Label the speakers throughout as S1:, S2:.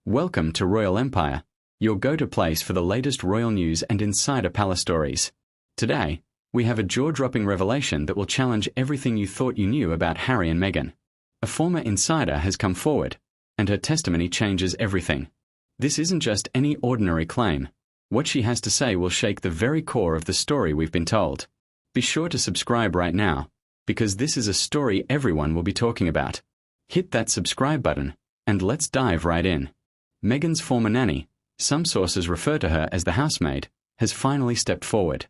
S1: Welcome to Royal Empire, your go-to place for the latest royal news and insider palace stories. Today, we have a jaw-dropping revelation that will challenge everything you thought you knew about Harry and Meghan. A former insider has come forward, and her testimony changes everything. This isn't just any ordinary claim. What she has to say will shake the very core of the story we've been told. Be sure to subscribe right now, because this is a story everyone will be talking about. Hit that subscribe button, and let's dive right in. Meghan's former nanny, some sources refer to her as the housemaid, has finally stepped forward.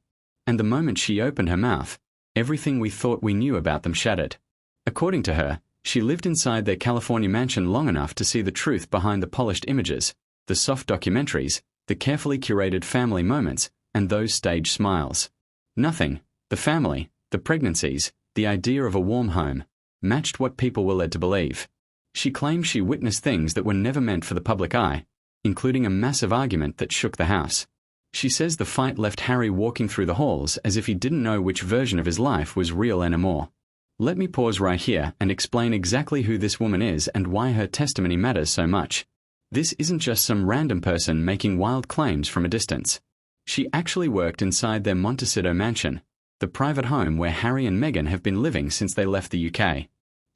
S1: And the moment she opened her mouth, everything we thought we knew about them shattered. According to her, she lived inside their California mansion long enough to see the truth behind the polished images, the soft documentaries, the carefully curated family moments, and those staged smiles. Nothing, the family, the pregnancies, the idea of a warm home, matched what people were led to believe. She claims she witnessed things that were never meant for the public eye, including a massive argument that shook the house. She says the fight left Harry walking through the halls as if he didn't know which version of his life was real anymore. Let me pause right here and explain exactly who this woman is and why her testimony matters so much. This isn't just some random person making wild claims from a distance. She actually worked inside their Montecito mansion, the private home where Harry and Meghan have been living since they left the UK.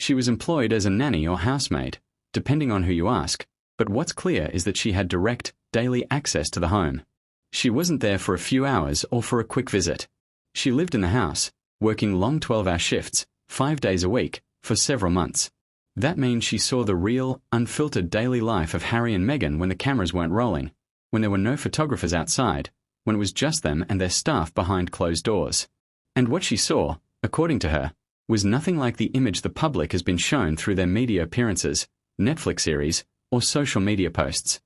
S1: She was employed as a nanny or housemaid, depending on who you ask, but what's clear is that she had direct, daily access to the home. She wasn't there for a few hours or for a quick visit. She lived in the house, working long 12-hour shifts, 5 days a week, for several months. That means she saw the real, unfiltered daily life of Harry and Meghan when the cameras weren't rolling, when there were no photographers outside, when it was just them and their staff behind closed doors. And what she saw, according to her, was nothing like the image the public has been shown through their media appearances, Netflix series, or social media posts.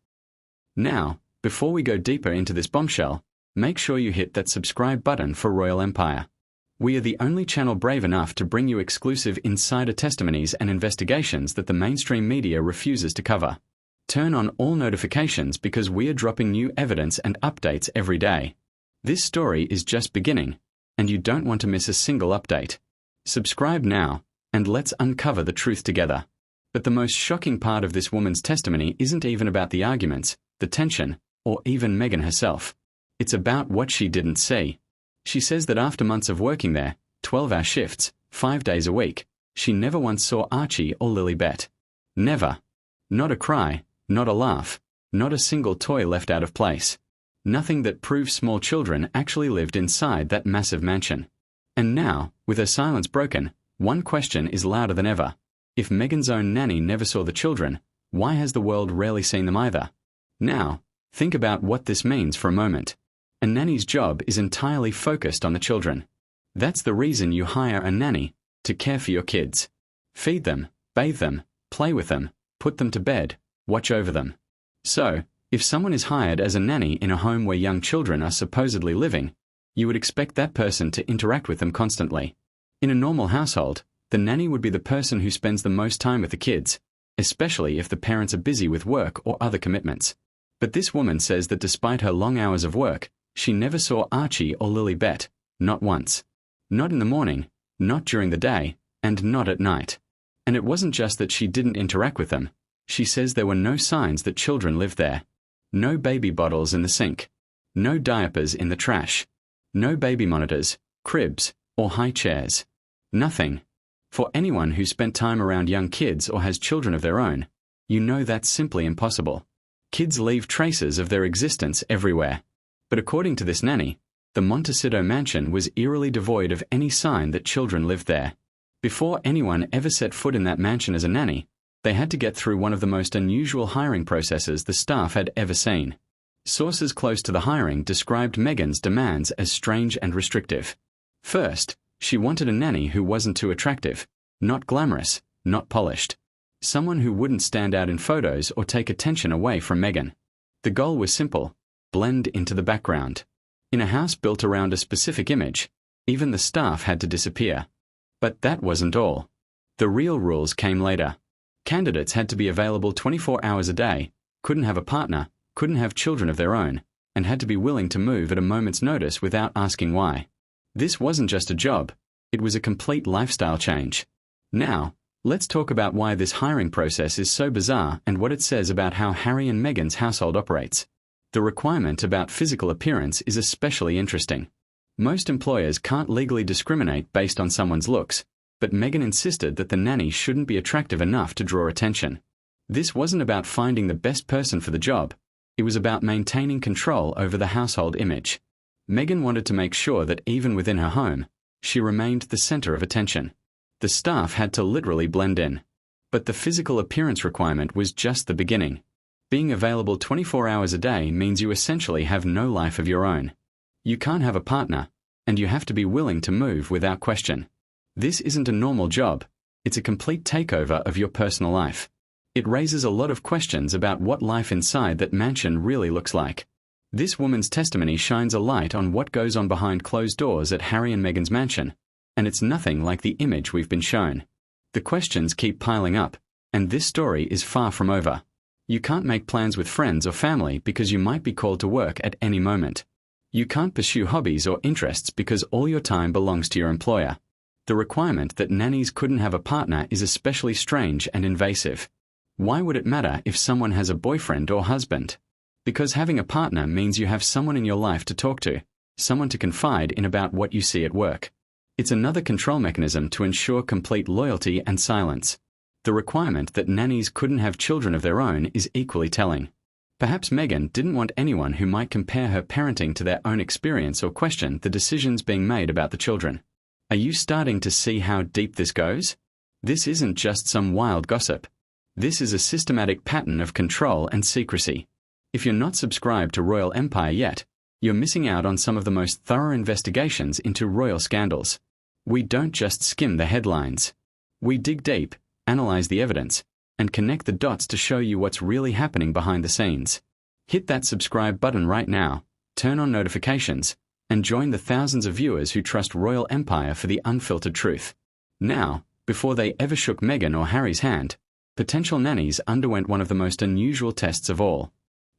S1: Now, before we go deeper into this bombshell, make sure you hit that subscribe button for Royal Empire. We are the only channel brave enough to bring you exclusive insider testimonies and investigations that the mainstream media refuses to cover. Turn on all notifications because we are dropping new evidence and updates every day. This story is just beginning, and you don't want to miss a single update. Subscribe now, and let's uncover the truth together. But the most shocking part of this woman's testimony isn't even about the arguments, the tension, or even Meghan herself. It's about what she didn't see. She says that after months of working there, 12-hour shifts, 5 days a week, she never once saw Archie or Lilibet. Never. Not a cry, not a laugh, not a single toy left out of place. Nothing that proves small children actually lived inside that massive mansion. And now, with her silence broken, one question is louder than ever. If Meghan's own nanny never saw the children, why has the world rarely seen them either? Now, think about what this means for a moment. A nanny's job is entirely focused on the children. That's the reason you hire a nanny, to care for your kids. Feed them, bathe them, play with them, put them to bed, watch over them. So, if someone is hired as a nanny in a home where young children are supposedly living, you would expect that person to interact with them constantly. In a normal household, the nanny would be the person who spends the most time with the kids, especially if the parents are busy with work or other commitments. But this woman says that despite her long hours of work, she never saw Archie or Lilibet, not once. Not in the morning, not during the day, and not at night. And it wasn't just that she didn't interact with them. She says there were no signs that children lived there. No baby bottles in the sink. No diapers in the trash. No baby monitors, cribs, or high chairs. Nothing. For anyone who spent time around young kids or has children of their own, you know that's simply impossible. Kids leave traces of their existence everywhere. But according to this nanny, the Montecito mansion was eerily devoid of any sign that children lived there. Before anyone ever set foot in that mansion as a nanny, they had to get through one of the most unusual hiring processes the staff had ever seen. Sources close to the hiring described Meghan's demands as strange and restrictive. First, she wanted a nanny who wasn't too attractive, not glamorous, not polished. Someone who wouldn't stand out in photos or take attention away from Meghan. The goal was simple: blend into the background. In a house built around a specific image, even the staff had to disappear. But that wasn't all. The real rules came later. Candidates had to be available 24 hours a day, couldn't have a partner, couldn't have children of their own, and had to be willing to move at a moment's notice without asking why. This wasn't just a job, it was a complete lifestyle change. Now, Let's talk about why this hiring process is so bizarre and what it says about how Harry and Meghan's household operates. The requirement about physical appearance is especially interesting. Most employers can't legally discriminate based on someone's looks, but Meghan insisted that the nanny shouldn't be attractive enough to draw attention. This wasn't about finding the best person for the job. It was about maintaining control over the household image. Meghan wanted to make sure that even within her home, she remained the center of attention. The staff had to literally blend in. But the physical appearance requirement was just the beginning. Being available 24 hours a day means you essentially have no life of your own. You can't have a partner, and you have to be willing to move without question. This isn't a normal job. It's a complete takeover of your personal life. It raises a lot of questions about what life inside that mansion really looks like. This woman's testimony shines a light on what goes on behind closed doors at Harry and Meghan's mansion, and it's nothing like the image we've been shown. The questions keep piling up, and this story is far from over. You can't make plans with friends or family because you might be called to work at any moment. You can't pursue hobbies or interests because all your time belongs to your employer. The requirement that nannies couldn't have a partner is especially strange and invasive. Why would it matter if someone has a boyfriend or husband? Because having a partner means you have someone in your life to talk to, someone to confide in about what you see at work. It's another control mechanism to ensure complete loyalty and silence. The requirement that nannies couldn't have children of their own is equally telling. Perhaps Meghan didn't want anyone who might compare her parenting to their own experience or question the decisions being made about the children. Are you starting to see how deep this goes? This isn't just some wild gossip. This is a systematic pattern of control and secrecy. If you're not subscribed to Royal Empire yet, you're missing out on some of the most thorough investigations into royal scandals. We don't just skim the headlines. We dig deep, analyze the evidence, and connect the dots to show you what's really happening behind the scenes. Hit that subscribe button right now, turn on notifications, and join the thousands of viewers who trust Royal Empire for the unfiltered truth. Now, before they ever shook Meghan or Harry's hand, potential nannies underwent one of the most unusual tests of all.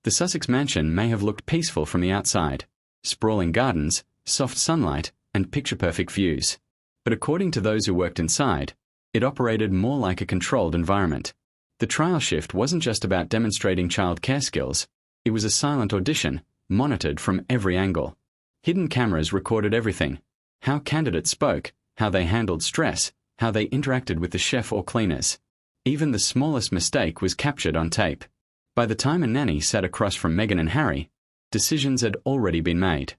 S1: The Sussex mansion may have looked peaceful from the outside, sprawling gardens, soft sunlight, and picture-perfect views. But according to those who worked inside, it operated more like a controlled environment. The trial shift wasn't just about demonstrating child care skills. It was a silent audition, monitored from every angle. Hidden cameras recorded everything: how candidates spoke, how they handled stress, how they interacted with the chef or cleaners. Even the smallest mistake was captured on tape. By the time a nanny sat across from Meghan and Harry, decisions had already been made.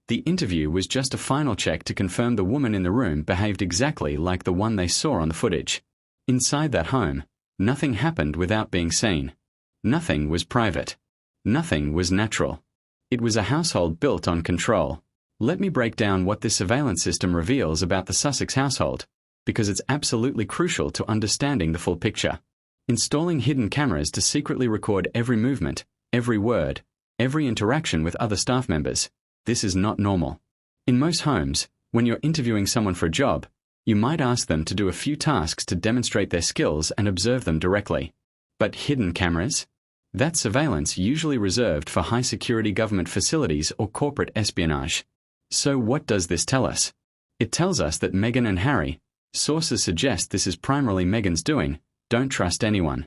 S1: The interview was just a final check to confirm the woman in the room behaved exactly like the one they saw on the footage. Inside that home, nothing happened without being seen. Nothing was private. Nothing was natural. It was a household built on control. Let me break down what this surveillance system reveals about the Sussex household, because it's absolutely crucial to understanding the full picture. Installing hidden cameras to secretly record every movement, every word, every interaction with other staff members. This is not normal. In most homes, when you're interviewing someone for a job, you might ask them to do a few tasks to demonstrate their skills and observe them directly. But hidden cameras? That's surveillance usually reserved for high-security government facilities or corporate espionage. So what does this tell us? It tells us that Meghan and Harry, sources suggest this is primarily Meghan's doing, don't trust anyone.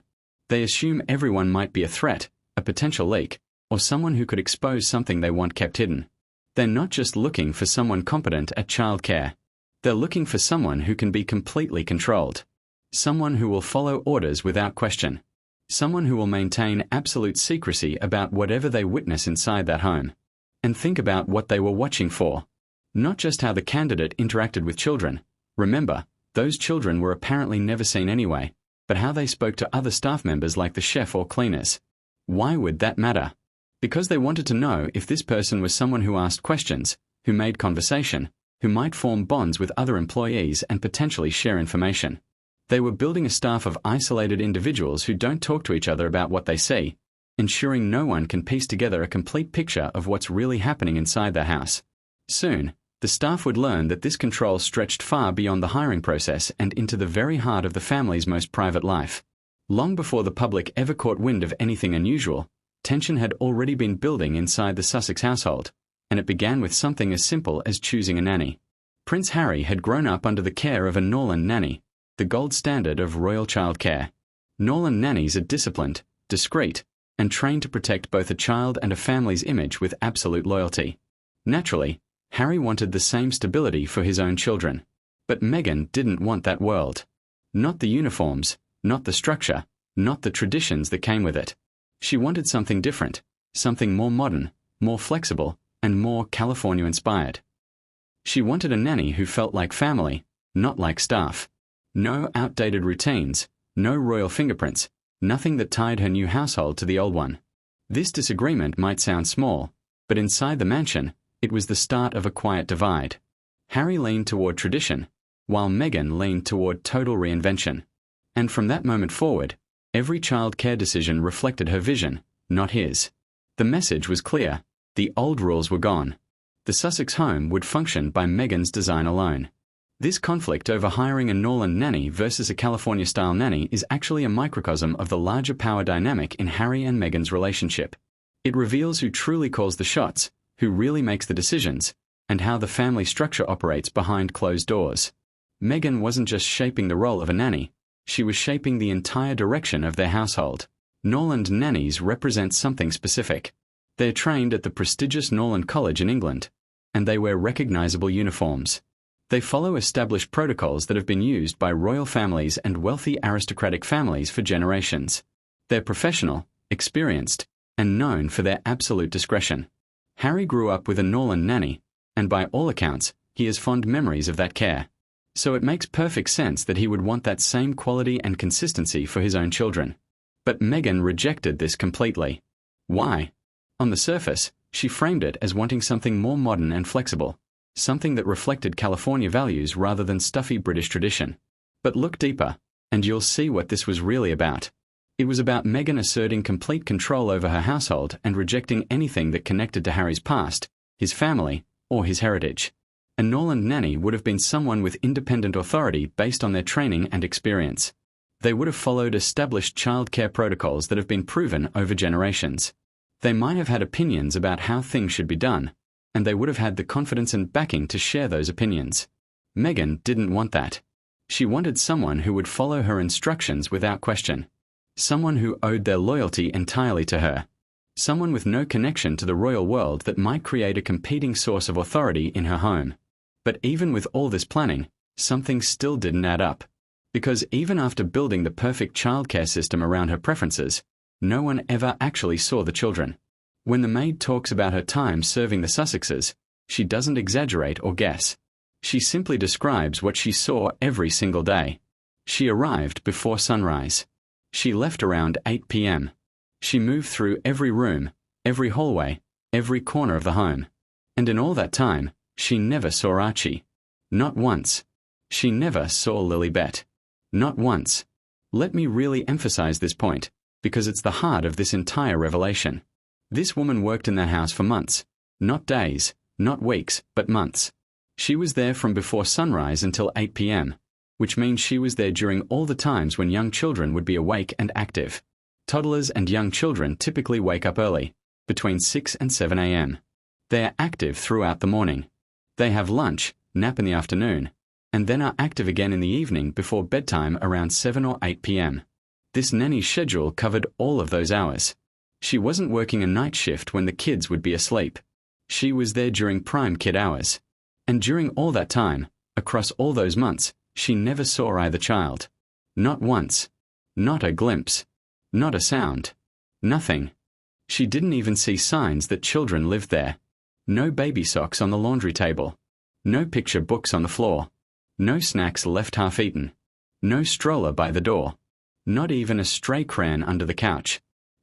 S1: They assume everyone might be a threat, a potential leak, or someone who could expose something they want kept hidden. They're not just looking for someone competent at childcare. They're looking for someone who can be completely controlled. Someone who will follow orders without question. Someone who will maintain absolute secrecy about whatever they witness inside that home. And think about what they were watching for. Not just how the candidate interacted with children. Remember, those children were apparently never seen anyway, but how they spoke to other staff members like the chef or cleaners. Why would that matter? Because they wanted to know if this person was someone who asked questions, who made conversation, who might form bonds with other employees and potentially share information. They were building a staff of isolated individuals who don't talk to each other about what they see, ensuring no one can piece together a complete picture of what's really happening inside their house. Soon, the staff would learn that this control stretched far beyond the hiring process and into the very heart of the family's most private life. Long before the public ever caught wind of anything unusual, tension had already been building inside the Sussex household, and it began with something as simple as choosing a nanny. Prince Harry had grown up under the care of a Norland nanny, the gold standard of royal childcare. Norland nannies are disciplined, discreet, and trained to protect both a child and a family's image with absolute loyalty. Naturally, Harry wanted the same stability for his own children. But Meghan didn't want that world. Not the uniforms, not the structure, not the traditions that came with it. She wanted something different, something more modern, more flexible, and more California-inspired. She wanted a nanny who felt like family, not like staff. No outdated routines, no royal fingerprints, nothing that tied her new household to the old one. This disagreement might sound small, but inside the mansion, it was the start of a quiet divide. Harry leaned toward tradition, while Meghan leaned toward total reinvention. And from that moment forward, every child care decision reflected her vision, not his. The message was clear. The old rules were gone. The Sussex home would function by Meghan's design alone. This conflict over hiring a Norland nanny versus a California-style nanny is actually a microcosm of the larger power dynamic in Harry and Meghan's relationship. It reveals who truly calls the shots, who really makes the decisions, and how the family structure operates behind closed doors. Meghan wasn't just shaping the role of a nanny, she was shaping the entire direction of their household. Norland nannies represent something specific. They're trained at the prestigious Norland College in England, and they wear recognizable uniforms. They follow established protocols that have been used by royal families and wealthy aristocratic families for generations. They're professional, experienced, and known for their absolute discretion. Harry grew up with a Norland nanny, and by all accounts, he has fond memories of that care. So it makes perfect sense that he would want that same quality and consistency for his own children. But Meghan rejected this completely. Why? On the surface, she framed it as wanting something more modern and flexible, something that reflected California values rather than stuffy British tradition. But look deeper, and you'll see what this was really about. It was about Meghan asserting complete control over her household and rejecting anything that connected to Harry's past, his family, or his heritage. A Norland nanny would have been someone with independent authority based on their training and experience. They would have followed established childcare protocols that have been proven over generations. They might have had opinions about how things should be done, and they would have had the confidence and backing to share those opinions. Meghan didn't want that. She wanted someone who would follow her instructions without question. Someone who owed their loyalty entirely to her. Someone with no connection to the royal world that might create a competing source of authority in her home. But even with all this planning, something still didn't add up. Because even after building the perfect childcare system around her preferences, no one ever actually saw the children. When the maid talks about her time serving the Sussexes, she doesn't exaggerate or guess. She simply describes what she saw every single day. She arrived before sunrise. She left around 8 p.m. She moved through every room, every hallway, every corner of the home. And in all that time, she never saw Archie. Not once. She never saw Lilibet. Not once. Let me really emphasize this point, because it's the heart of this entire revelation. This woman worked in that house for months. Not days, not weeks, but months. She was there from before sunrise until 8 p.m., which means she was there during all the times when young children would be awake and active. Toddlers and young children typically wake up early, between 6 and 7 a.m. They are active throughout the morning. They have lunch, nap in the afternoon, and then are active again in the evening before bedtime around 7 or 8 p.m. This nanny's schedule covered all of those hours. She wasn't working a night shift when the kids would be asleep. She was there during prime kid hours. And during all that time, across all those months, she never saw either child. Not once. Not a glimpse. Not a sound. Nothing. She didn't even see signs that children lived there. No baby socks on the laundry table. No picture books on the floor. No snacks left half-eaten. No stroller by the door. Not even a stray crayon under the couch.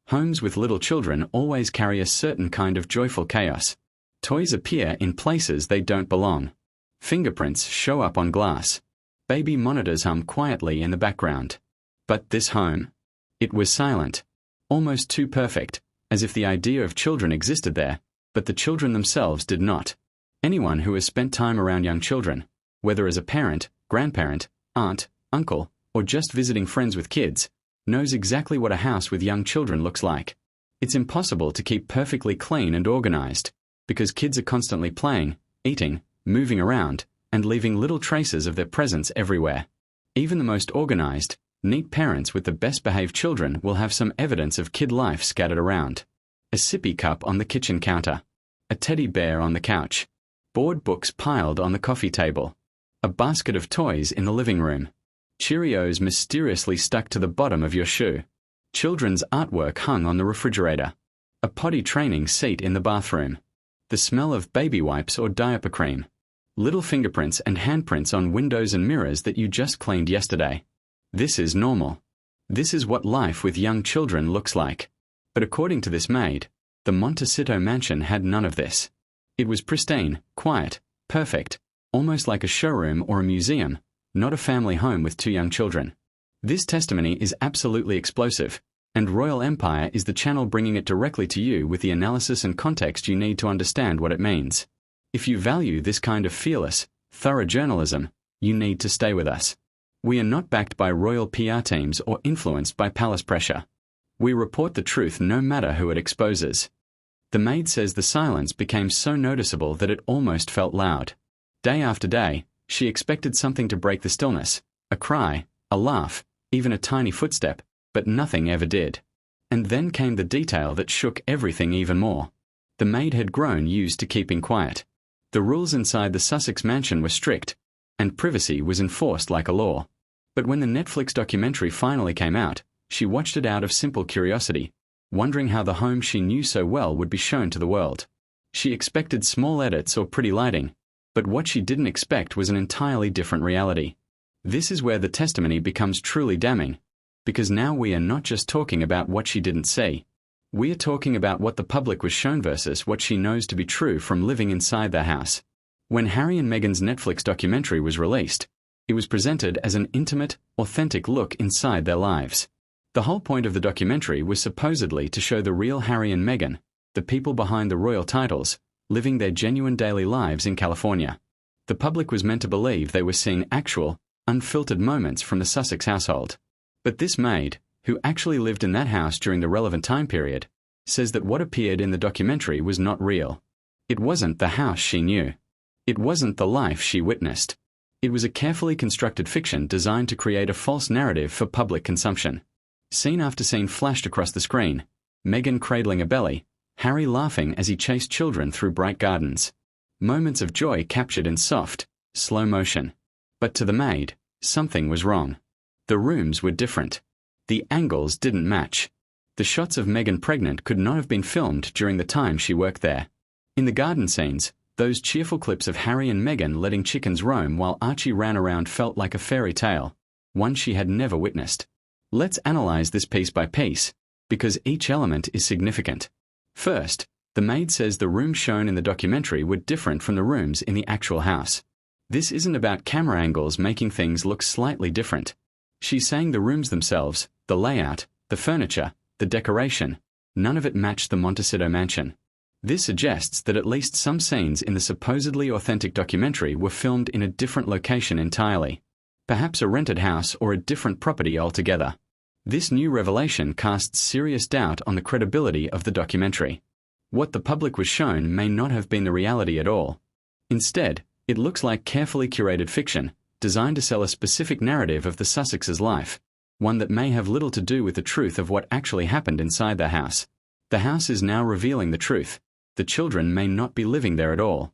S1: Homes with little children always carry a certain kind of joyful chaos. Toys appear in places they don't belong. Fingerprints show up on glass. Baby monitors hum quietly in the background. But this home? It was silent. Almost too perfect, as if the idea of children existed there, but the children themselves did not. Anyone who has spent time around young children, whether as a parent, grandparent, aunt, uncle, or just visiting friends with kids, knows exactly what a house with young children looks like. It's impossible to keep perfectly clean and organized, because kids are constantly playing, eating, moving around, and leaving little traces of their presence everywhere. Even the most organized, neat parents with the best-behaved children will have some evidence of kid life scattered around. A sippy cup on the kitchen counter. A teddy bear on the couch. Board books piled on the coffee table. A basket of toys in the living room. Cheerios mysteriously stuck to the bottom of your shoe. Children's artwork hung on the refrigerator. A potty training seat in the bathroom. The smell of baby wipes or diaper cream. Little fingerprints and handprints on windows and mirrors that you just cleaned yesterday. This is normal. This is what life with young children looks like. But according to this maid, the Montecito mansion had none of this. It was pristine, quiet, perfect, almost like a showroom or a museum, not a family home with 2 young children. This testimony is absolutely explosive, and Royal Empire is the channel bringing it directly to you with the analysis and context you need to understand what it means. If you value this kind of fearless, thorough journalism, you need to stay with us. We are not backed by royal PR teams or influenced by palace pressure. We report the truth no matter who it exposes. The maid says the silence became so noticeable that it almost felt loud. Day after day, she expected something to break the stillness, a cry, a laugh, even a tiny footstep, but nothing ever did. And then came the detail that shook everything even more. The maid had grown used to keeping quiet. The rules inside the Sussex mansion were strict, and privacy was enforced like a law. But when the Netflix documentary finally came out, she watched it out of simple curiosity, wondering how the home she knew so well would be shown to the world. She expected small edits or pretty lighting, but what she didn't expect was an entirely different reality. This is where the testimony becomes truly damning, because now we are not just talking about what she didn't see. We are talking about what the public was shown versus what she knows to be true from living inside their house. When Harry and Meghan's Netflix documentary was released, it was presented as an intimate, authentic look inside their lives. The whole point of the documentary was supposedly to show the real Harry and Meghan, the people behind the royal titles, living their genuine daily lives in California. The public was meant to believe they were seeing actual, unfiltered moments from the Sussex household. But this maid, who actually lived in that house during the relevant time period, says that what appeared in the documentary was not real. It wasn't the house she knew. It wasn't the life she witnessed. It was a carefully constructed fiction designed to create a false narrative for public consumption. Scene after scene flashed across the screen, Meghan cradling a belly, Harry laughing as he chased children through bright gardens. Moments of joy captured in soft, slow motion. But to the maid, something was wrong. The rooms were different. The angles didn't match. The shots of Meghan pregnant could not have been filmed during the time she worked there. In the garden scenes, those cheerful clips of Harry and Meghan letting chickens roam while Archie ran around felt like a fairy tale, one she had never witnessed. Let's analyze this piece by piece, because each element is significant. First, the maid says the rooms shown in the documentary were different from the rooms in the actual house. This isn't about camera angles making things look slightly different. She's saying the rooms themselves, the layout, the furniture, the decoration, none of it matched the Montecito mansion. This suggests that at least some scenes in the supposedly authentic documentary were filmed in a different location entirely. Perhaps a rented house or a different property altogether. This new revelation casts serious doubt on the credibility of the documentary. What the public was shown may not have been the reality at all. Instead, it looks like carefully curated fiction, designed to sell a specific narrative of the Sussexes' life, one that may have little to do with the truth of what actually happened inside the house. The house is now revealing the truth. The children may not be living there at all.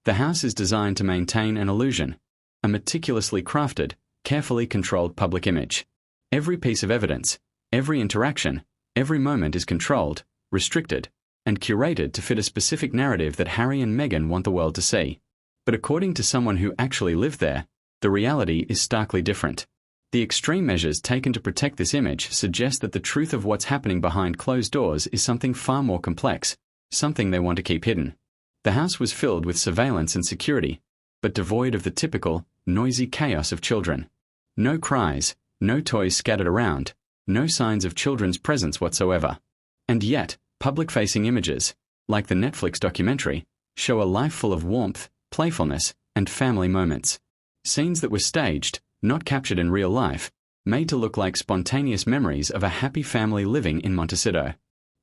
S1: The house is designed to maintain an illusion, a meticulously crafted, carefully controlled public image. Every piece of evidence, every interaction, every moment is controlled, restricted, and curated to fit a specific narrative that Harry and Meghan want the world to see. But according to someone who actually lived there, the reality is starkly different. The extreme measures taken to protect this image suggest that the truth of what's happening behind closed doors is something far more complex, something they want to keep hidden. The house was filled with surveillance and security, but devoid of the typical, noisy chaos of children. No cries, no toys scattered around, no signs of children's presence whatsoever. And yet, public-facing images, like the Netflix documentary, show a life full of warmth, playfulness, and family moments. Scenes that were staged, not captured in real life, made to look like spontaneous memories of a happy family living in Montecito.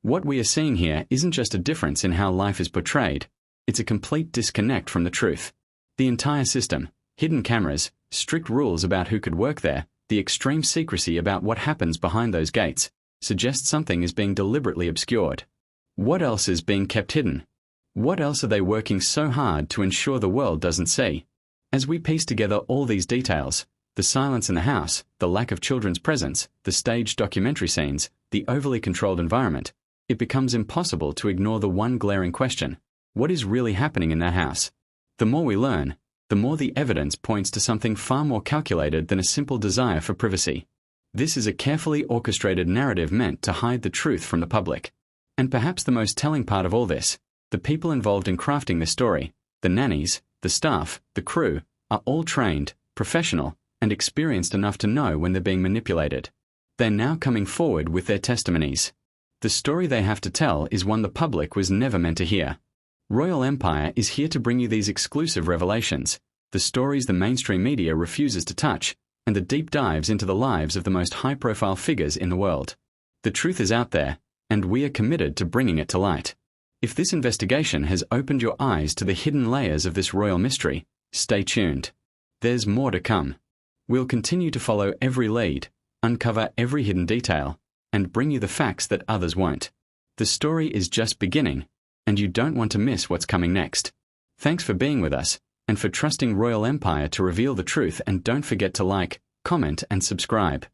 S1: What we are seeing here isn't just a difference in how life is portrayed, it's a complete disconnect from the truth. The entire system, hidden cameras, strict rules about who could work there, the extreme secrecy about what happens behind those gates, suggest something is being deliberately obscured. What else is being kept hidden? What else are they working so hard to ensure the world doesn't see? As we piece together all these details, the silence in the house, the lack of children's presence, the staged documentary scenes, the overly controlled environment, it becomes impossible to ignore the one glaring question: what is really happening in that house? The more we learn, the more the evidence points to something far more calculated than a simple desire for privacy. This is a carefully orchestrated narrative meant to hide the truth from the public. And perhaps the most telling part of all this, the people involved in crafting this story, the nannies, the staff, the crew, are all trained, professional, and experienced enough to know when they're being manipulated. They're now coming forward with their testimonies. The story they have to tell is one the public was never meant to hear. Royal Empire is here to bring you these exclusive revelations, the stories the mainstream media refuses to touch, and the deep dives into the lives of the most high-profile figures in the world. The truth is out there, and we are committed to bringing it to light. If this investigation has opened your eyes to the hidden layers of this royal mystery, stay tuned. There's more to come. We'll continue to follow every lead, uncover every hidden detail, and bring you the facts that others won't. The story is just beginning, and you don't want to miss what's coming next. Thanks for being with us, and for trusting Royal Empire to reveal the truth, and don't forget to like, comment, and subscribe.